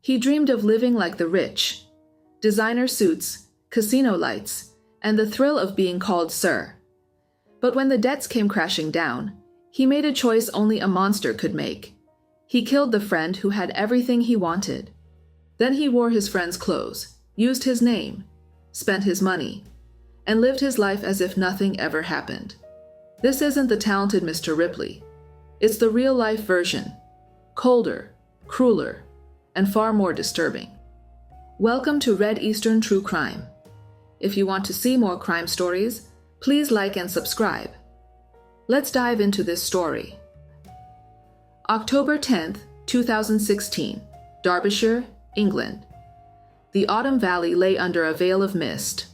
He dreamed of living like the rich. Designer suits, casino lights, and the thrill of being called sir. But when the debts came crashing down, he made a choice only a monster could make. He killed the friend who had everything he wanted. Then he wore his friend's clothes, used his name, spent his money, and lived his life as if nothing ever happened. This isn't the talented Mr. Ripley. It's the real-life version, colder, crueler, and far more disturbing. Welcome to Red Eastern True Crime. If you want to see more crime stories, please like and subscribe. Let's dive into this story. October 10th, 2016, Derbyshire, England. The autumn valley lay under a veil of mist.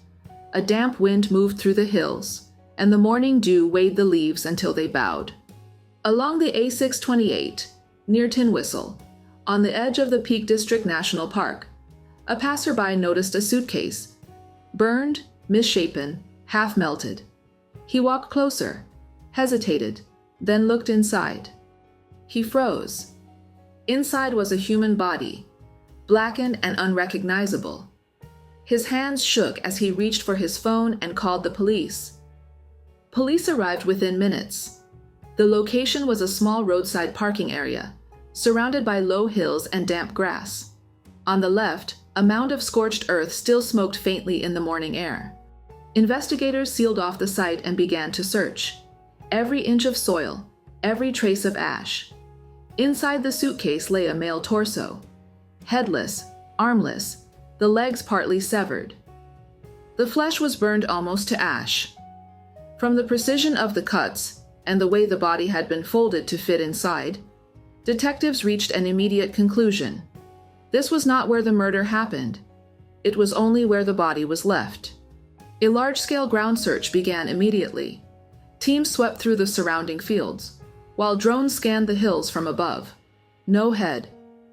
A damp wind moved through the hills, and the morning dew weighed the leaves until they bowed. Along the A628, near Tin Whistle, on the edge of the Peak District National Park, a passerby noticed a suitcase, burned, misshapen, half melted. He walked closer, hesitated, then looked inside. He froze. Inside was a human body, blackened and unrecognizable. His hands shook as he reached for his phone and called the police. Police arrived within minutes. The location was a small roadside parking area, surrounded by low hills and damp grass. On the left, a mound of scorched earth still smoked faintly in the morning air. Investigators sealed off the site and began to search. Every inch of soil, every trace of ash. Inside the suitcase lay a male torso, headless, armless, the legs partly severed. The flesh was burned almost to ash. From the precision of the cuts and the way the body had been folded to fit inside, detectives reached an immediate conclusion. This was not where the murder happened. It was only where the body was left. A large-scale ground search began immediately. Teams swept through the surrounding fields, while drones scanned the hills from above. No head,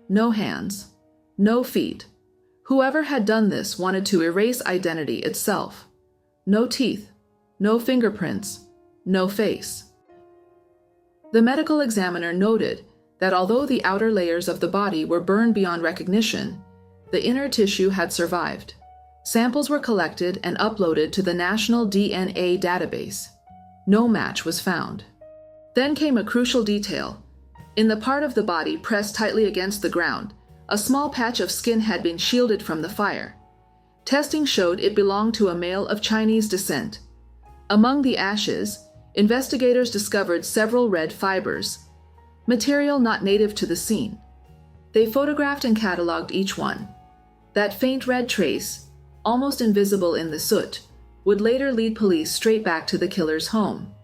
no hands, no feet. Whoever had done this wanted to erase identity itself. No teeth, no fingerprints, no face. The medical examiner noted that although the outer layers of the body were burned beyond recognition, the inner tissue had survived. Samples were collected and uploaded to the National DNA database. No match was found. Then came a crucial detail. In the part of the body pressed tightly against the ground, a small patch of skin had been shielded from the fire. Testing showed it belonged to a male of Chinese descent. Among the ashes, investigators discovered several red fibers, material not native to the scene. They photographed and cataloged each one. That faint red trace, almost invisible in the soot, would later lead police straight back to the killer's home.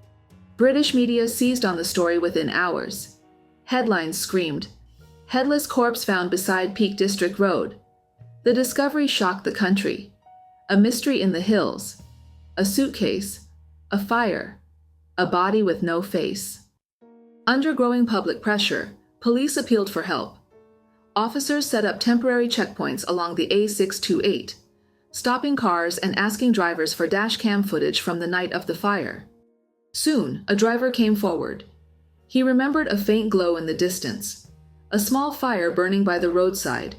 British media seized on the story within hours. Headlines screamed, "Headless corpse found beside Peak District Road." The discovery shocked the country. A mystery in the hills, a suitcase, a fire, a body with no face. Under growing public pressure, police appealed for help. Officers set up temporary checkpoints along the A628, stopping cars and asking drivers for dashcam footage from the night of the fire. Soon, a driver came forward. He remembered a faint glow in the distance, a small fire burning by the roadside,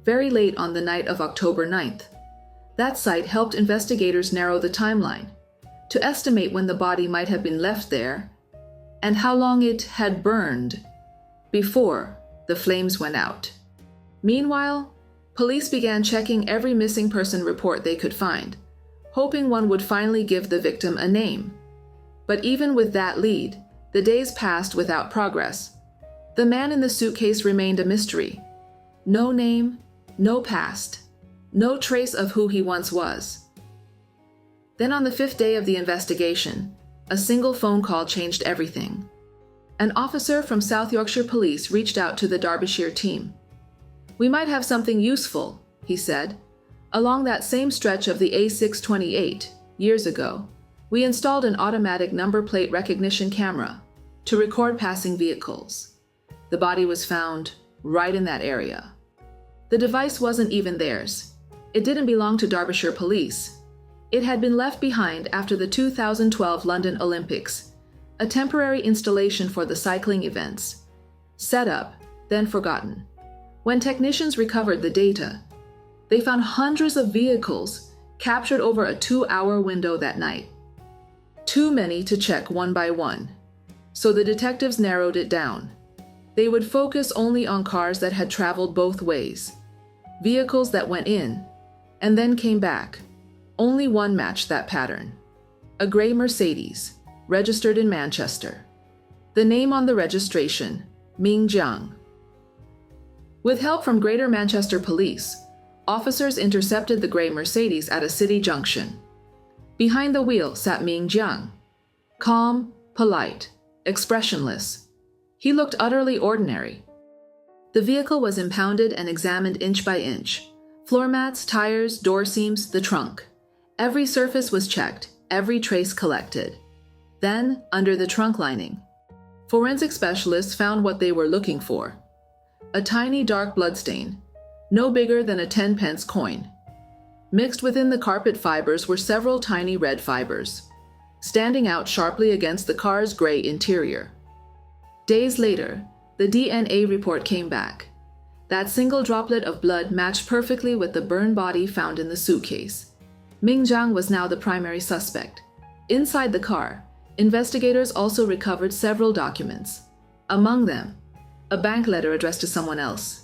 very late on the night of October 9th. That sight helped investigators narrow the timeline, to estimate when the body might have been left there and how long it had burned before the flames went out. Meanwhile, police began checking every missing person report they could find, hoping one would finally give the victim a name. But even with that lead, the days passed without progress. The man in the suitcase remained a mystery. No name, no past, no trace of who he once was. Then on the 5th day of the investigation, a single phone call changed everything. An officer from South Yorkshire Police reached out to the Derbyshire team. "We might have something useful," he said. "Along that same stretch of the A628, years ago, we installed an automatic number plate recognition camera to record passing vehicles. The body was found right in that area." The device wasn't even theirs. It didn't belong to Derbyshire Police. It had been left behind after the 2012 London Olympics, a temporary installation for the cycling events. Set up, then forgotten. When technicians recovered the data, they found hundreds of vehicles captured over a 2-hour window that night. Too many to check one by one, so the detectives narrowed it down. They would focus only on cars that had traveled both ways, vehicles that went in and then came back. Only one matched that pattern: a gray Mercedes, registered in Manchester. The name on the registration, Ming Jiang. With help from Greater Manchester Police, officers intercepted the gray Mercedes at a city junction. Behind the wheel sat Ming Jiang, calm, polite, expressionless. He looked utterly ordinary. The vehicle was impounded and examined inch by inch. Floor mats, tires, door seams, the trunk. Every surface was checked, every trace collected. Then, under the trunk lining, forensic specialists found what they were looking for: a tiny dark bloodstain, no bigger than a 10-pence coin. Mixed within the carpet fibers were several tiny red fibers, standing out sharply against the car's gray interior. Days later, the DNA report came back. That single droplet of blood matched perfectly with the burned body found in the suitcase. Ming Jiang was now the primary suspect. Inside the car, investigators also recovered several documents. Among them, a bank letter addressed to someone else.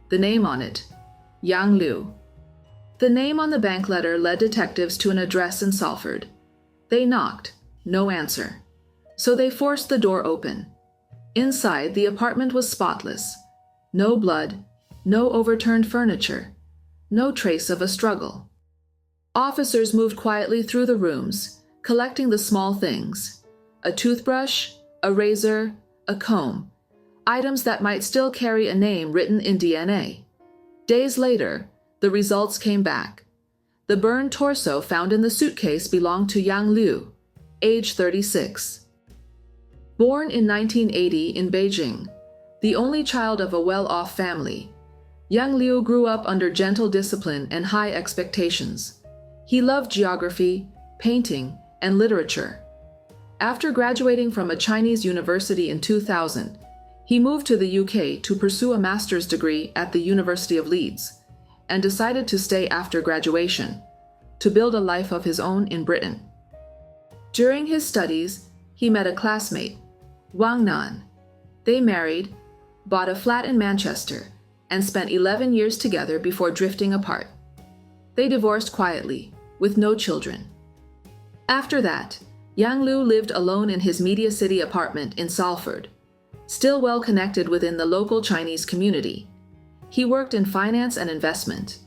The name on it, Yang Liu. The name on the bank letter led detectives to an address in Salford. They knocked, no answer. So they forced the door open. Inside, the apartment was spotless. No blood, no overturned furniture, no trace of a struggle. Officers moved quietly through the rooms, collecting the small things: a toothbrush, a razor, a comb, items that might still carry a name written in DNA. Days later, the results came back. The burned torso found in the suitcase belonged to Yang Liu, age 36. Born in 1980 in Beijing, the only child of a well-off family, Yang Liu grew up under gentle discipline and high expectations. He loved geography, painting, and literature. After graduating from a Chinese university in 2000, he moved to the UK to pursue a master's degree at the University of Leeds, and decided to stay after graduation, to build a life of his own in Britain. During his studies, he met a classmate, Wang Nan. They married, bought a flat in Manchester, and spent 11 years together before drifting apart. They divorced quietly, with no children. After that, Yang Liu lived alone in his Media City apartment in Salford, still well connected within the local Chinese community. He worked in finance and investment,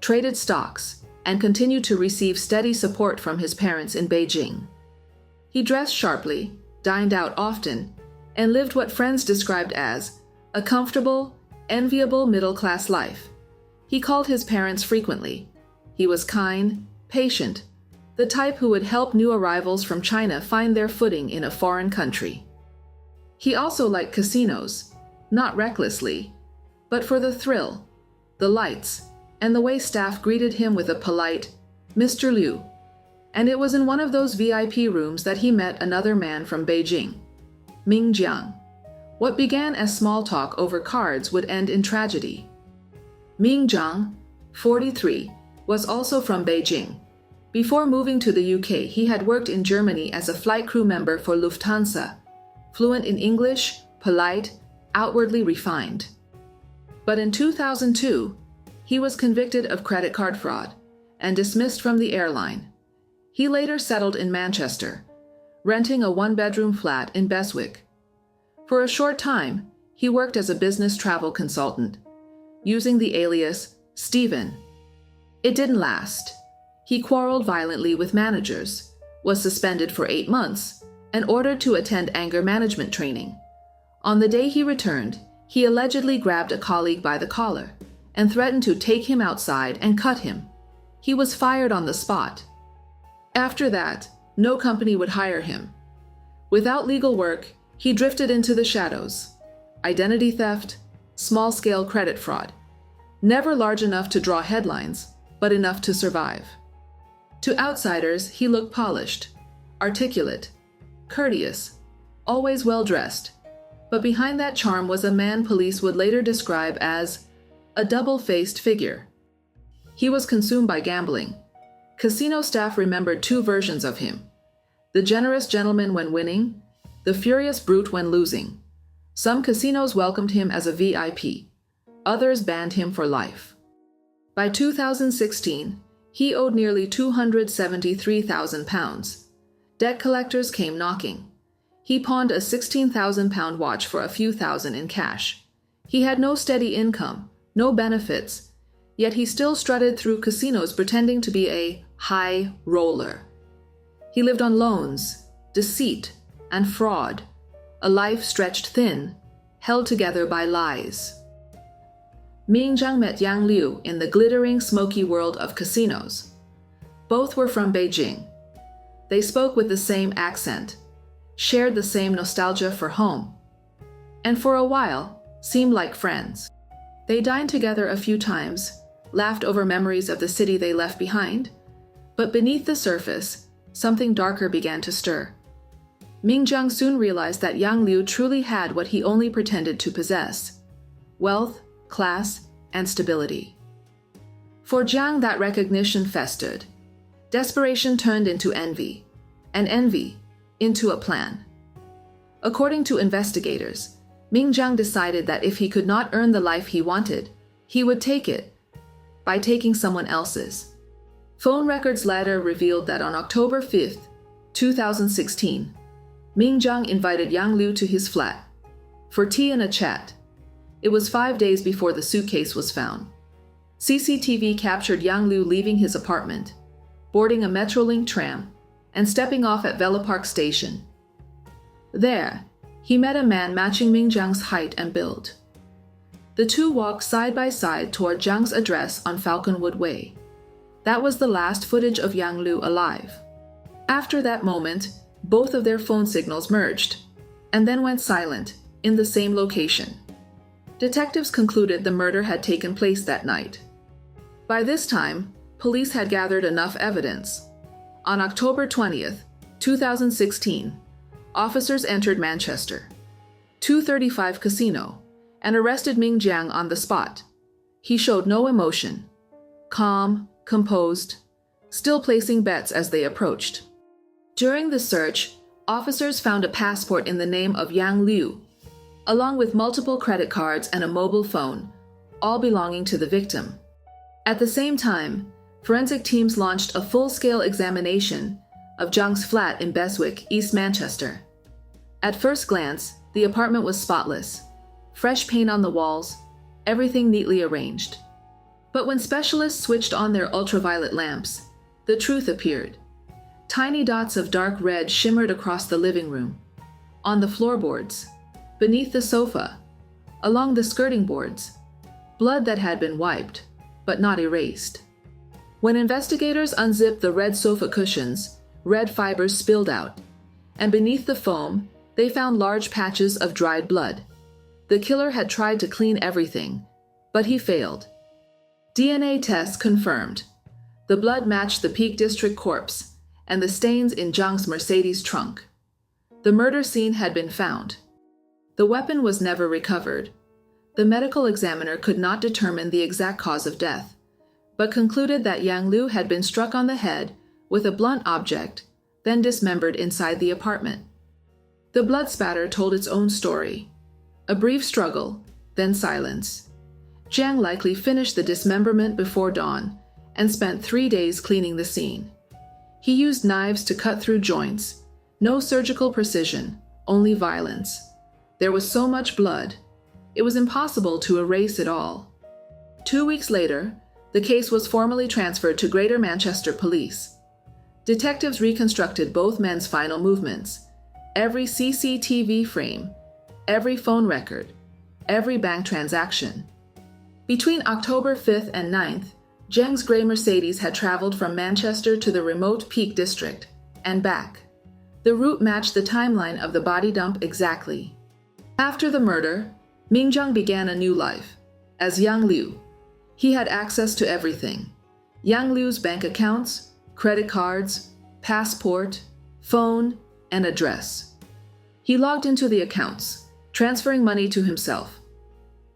traded stocks, and continued to receive steady support from his parents in Beijing. He dressed sharply, dined out often, and lived what friends described as a comfortable, enviable middle-class life. He called his parents frequently. He was kind, patient, the type who would help new arrivals from China find their footing in a foreign country. He also liked casinos, not recklessly, but for the thrill, the lights, and the way staff greeted him with a polite, "Mr. Liu." And it was in one of those VIP rooms that he met another man from Beijing, Ming Jiang. What began as small talk over cards would end in tragedy. Ming Jiang, 43, was also from Beijing. Before moving to the UK, he had worked in Germany as a flight crew member for Lufthansa, fluent in English, polite, outwardly refined. But in 2002, he was convicted of credit card fraud and dismissed from the airline. He later settled in Manchester, renting a one-bedroom flat in Beswick. For a short time, he worked as a business travel consultant, using the alias Stephen. It didn't last. He quarreled violently with managers, was suspended for 8 months, and ordered to attend anger management training. On the day he returned, he allegedly grabbed a colleague by the collar and threatened to take him outside and cut him. He was fired on the spot. After that, no company would hire him. Without legal work, he drifted into the shadows. Identity theft, small-scale credit fraud. Never large enough to draw headlines, but enough to survive. To outsiders, he looked polished, articulate, courteous, always well-dressed. But behind that charm was a man police would later describe as a double-faced figure. He was consumed by gambling. Casino staff remembered two versions of him: the generous gentleman when winning, the furious brute when losing. Some casinos welcomed him as a VIP. Others banned him for life. By 2016, he owed nearly £273,000. Debt collectors came knocking. He pawned a £16,000 watch for a few thousand in cash. He had no steady income, no benefits, yet he still strutted through casinos pretending to be a high roller. He lived on loans, deceit, and fraud, a life stretched thin, held together by lies. Ming Jiang met Yang Liu in the glittering, smoky world of casinos. Both were from Beijing. They spoke with the same accent, shared the same nostalgia for home, and for a while seemed like friends. They dined together a few times, laughed over memories of the city they left behind, but beneath the surface, something darker began to stir. Ming Jiang soon realized that Yang Liu truly had what he only pretended to possess: wealth, class, and stability. For Jiang, that recognition festered. Desperation turned into envy, and envy into a plan. According to investigators, Ming Jiang decided that if he could not earn the life he wanted, he would take it by taking someone else's. Phone records later revealed that on October 5, 2016, Ming Jiang invited Yang Liu to his flat for tea and a chat. It was 5 days before the suitcase was found. CCTV captured Yang Liu leaving his apartment, boarding a Metrolink tram, and stepping off at Vela Park Station. There, he met a man matching Ming Jiang's height and build. The two walked side by side toward Jiang's address on Falconwood Way. That was the last footage of Yang Liu alive. After that moment, both of their phone signals merged, and then went silent in the same location. Detectives concluded the murder had taken place that night. By this time, police had gathered enough evidence. On October 20th, 2016, officers entered Manchester 235 Casino and arrested Ming Jiang on the spot. He showed no emotion, calm, composed, still placing bets as they approached. During the search, officers found a passport in the name of Yang Liu, along with multiple credit cards and a mobile phone, all belonging to the victim. At the same time, forensic teams launched a full-scale examination of Jiang's flat in Beswick, East Manchester. At first glance, the apartment was spotless. Fresh paint on the walls, everything neatly arranged. But when specialists switched on their ultraviolet lamps, the truth appeared. Tiny dots of dark red shimmered across the living room, on the floorboards, beneath the sofa, along the skirting boards, blood that had been wiped, but not erased. When investigators unzipped the red sofa cushions, red fibers spilled out, and beneath the foam, they found large patches of dried blood. The killer had tried to clean everything, but he failed. DNA tests confirmed. The blood matched the Peak District corpse and the stains in Jiang's Mercedes trunk. The murder scene had been found. The weapon was never recovered. The medical examiner could not determine the exact cause of death, but concluded that Yang Liu had been struck on the head with a blunt object, then dismembered inside the apartment. The blood spatter told its own story. A brief struggle, then silence. Jiang likely finished the dismemberment before dawn and spent 3 days cleaning the scene. He used knives to cut through joints. No surgical precision, only violence. There was so much blood, it was impossible to erase it all. 2 weeks later, the case was formally transferred to Greater Manchester Police. Detectives reconstructed both men's final movements, every CCTV frame, every phone record, every bank transaction. Between October 5th and 9th, Jiang's gray Mercedes had traveled from Manchester to the remote Peak District and back. The route matched the timeline of the body dump exactly. After the murder, Ming Jiang began a new life as Yang Liu. He had access to everything: Yang Liu's bank accounts, credit cards, passport, phone, and address. He logged into the accounts, transferring money to himself.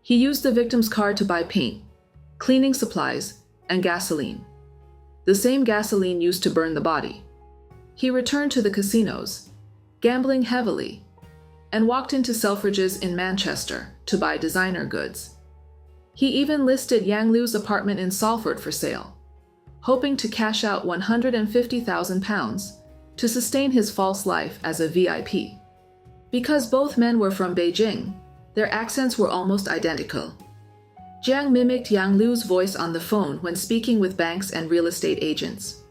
He used the victim's card to buy paint, cleaning supplies, and gasoline. The same gasoline used to burn the body. He returned to the casinos, gambling heavily, and walked into Selfridges in Manchester to buy designer goods. He even listed Yang Liu's apartment in Salford for sale, hoping to cash out £150,000 to sustain his false life as a VIP. Because both men were from Beijing, their accents were almost identical. Jiang mimicked Yang Liu's voice on the phone when speaking with banks and real estate agents.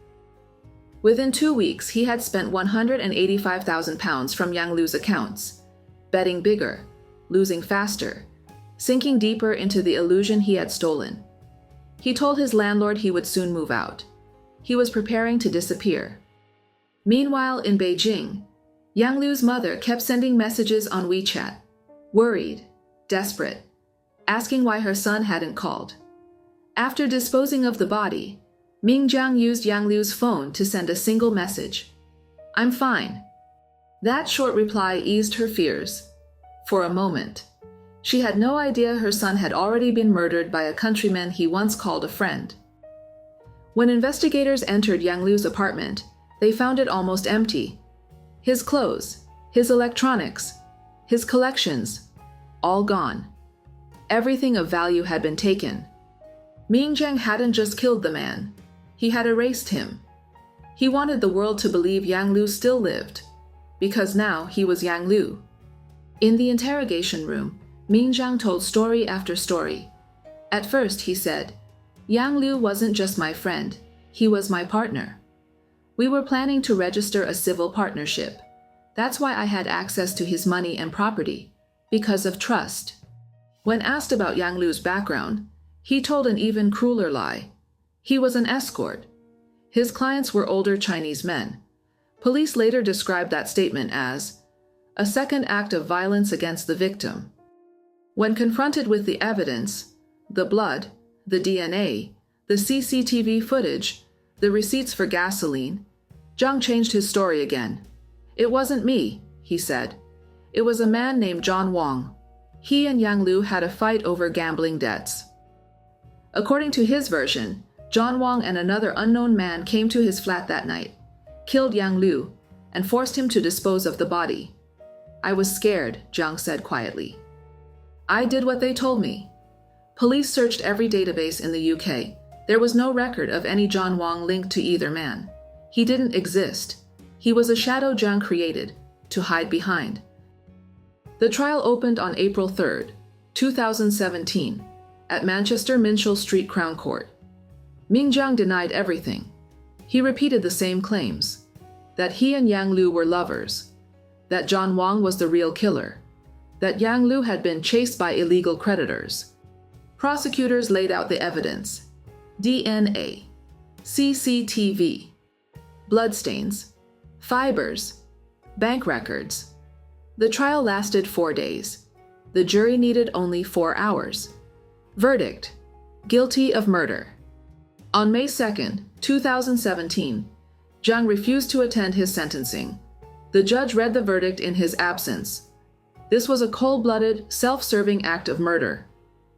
Within 2 weeks, he had spent £185,000 from Yang Liu's accounts, betting bigger, losing faster, sinking deeper into the illusion he had stolen. He told his landlord he would soon move out. He was preparing to disappear. Meanwhile, in Beijing, Yang Liu's mother kept sending messages on WeChat, worried, desperate, asking why her son hadn't called. After disposing of the body, Ming Jiang used Yang Liu's phone to send a single message: "I'm fine." That short reply eased her fears. For a moment, she had no idea her son had already been murdered by a countryman he once called a friend. When investigators entered Yang Liu's apartment, they found it almost empty. His clothes, his electronics, his collections, all gone. Everything of value had been taken. Ming Jiang hadn't just killed the man, he had erased him. He wanted the world to believe Yang Liu still lived, because now he was Yang Liu. In the interrogation room, Ming Jiang told story after story. At first, he said, "Yang Liu wasn't just my friend, he was my partner. We were planning to register a civil partnership. That's why I had access to his money and property, because of trust." When asked about Yang Liu's background, he told an even crueler lie. He was an escort. His clients were older Chinese men. Police later described that statement as a second act of violence against the victim. When confronted with the evidence, the blood, the DNA, the CCTV footage, the receipts for gasoline, Jiang changed his story again. "It wasn't me," he said. "It was a man named John Wang. He and Yang Liu had a fight over gambling debts." According to his version, John Wang and another unknown man came to his flat that night, killed Yang Liu, and forced him to dispose of the body. "I was scared," Jiang said quietly. "I did what they told me." Police searched every database in the UK. There was no record of any John Wang linked to either man. He didn't exist. He was a shadow Jiang created to hide behind. The trial opened on April 3, 2017, at Manchester Minshull Street Crown Court. Ming Jiang denied everything. He repeated the same claims: that he and Yang Liu were lovers, that John Wang was the real killer, that Yang Liu had been chased by illegal creditors. Prosecutors laid out the evidence: DNA, CCTV, bloodstains, fibers, bank records. The trial lasted 4 days. The jury needed only 4 hours. Verdict: guilty of murder. On May 2, 2017, Jiang refused to attend his sentencing. The judge read the verdict in his absence. This was a cold-blooded, self-serving act of murder.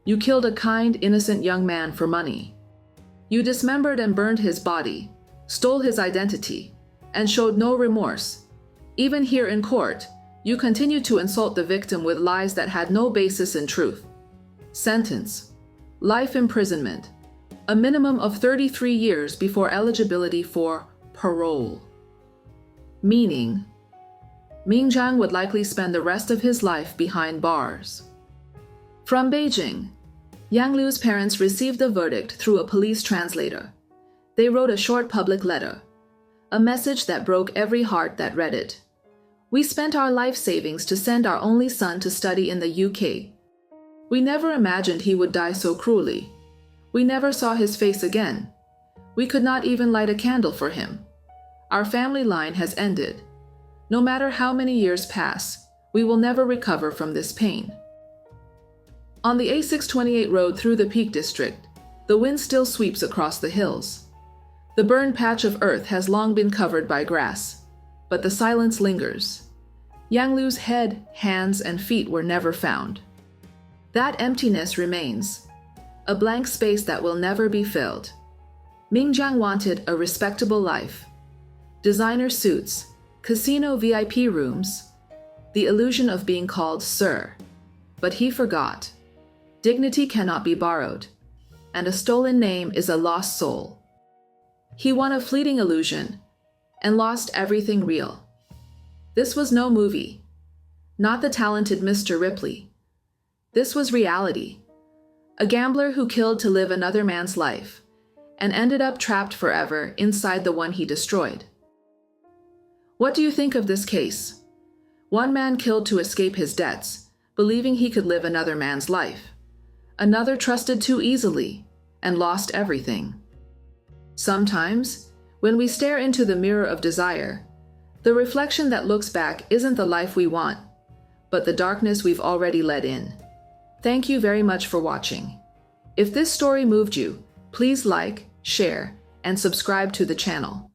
You killed a kind, innocent young man for money. You dismembered and burned his body, stole his identity, and showed no remorse. Even here in court, you continued to insult the victim with lies that had no basis in truth. Sentence: life imprisonment, a minimum of 33 years before eligibility for parole. Meaning, Ming Jiang would likely spend the rest of his life behind bars. From Beijing, Yang Liu's parents received the verdict through a police translator. They wrote a short public letter, a message that broke every heart that read it. "We spent our life savings to send our only son to study in the UK. We never imagined he would die so cruelly. We never saw his face again. We could not even light a candle for him. Our family line has ended. No matter how many years pass, we will never recover from this pain." On the A628 road through the Peak District, the wind still sweeps across the hills. The burned patch of earth has long been covered by grass, but the silence lingers. Yang Liu's head, hands, and feet were never found. That emptiness remains, a blank space that will never be filled. Ming Jiang wanted a respectable life. Designer suits, casino VIP rooms, the illusion of being called sir. But he forgot. Dignity cannot be borrowed, and a stolen name is a lost soul. He won a fleeting illusion and lost everything real. This was no movie, not the talented Mr. Ripley. This was reality. A gambler who killed to live another man's life and ended up trapped forever inside the one he destroyed. What do you think of this case? One man killed to escape his debts, believing he could live another man's life. Another trusted too easily and lost everything. Sometimes, when we stare into the mirror of desire, the reflection that looks back isn't the life we want, but the darkness we've already let in. Thank you very much for watching. If this story moved you, please like, share, and subscribe to the channel.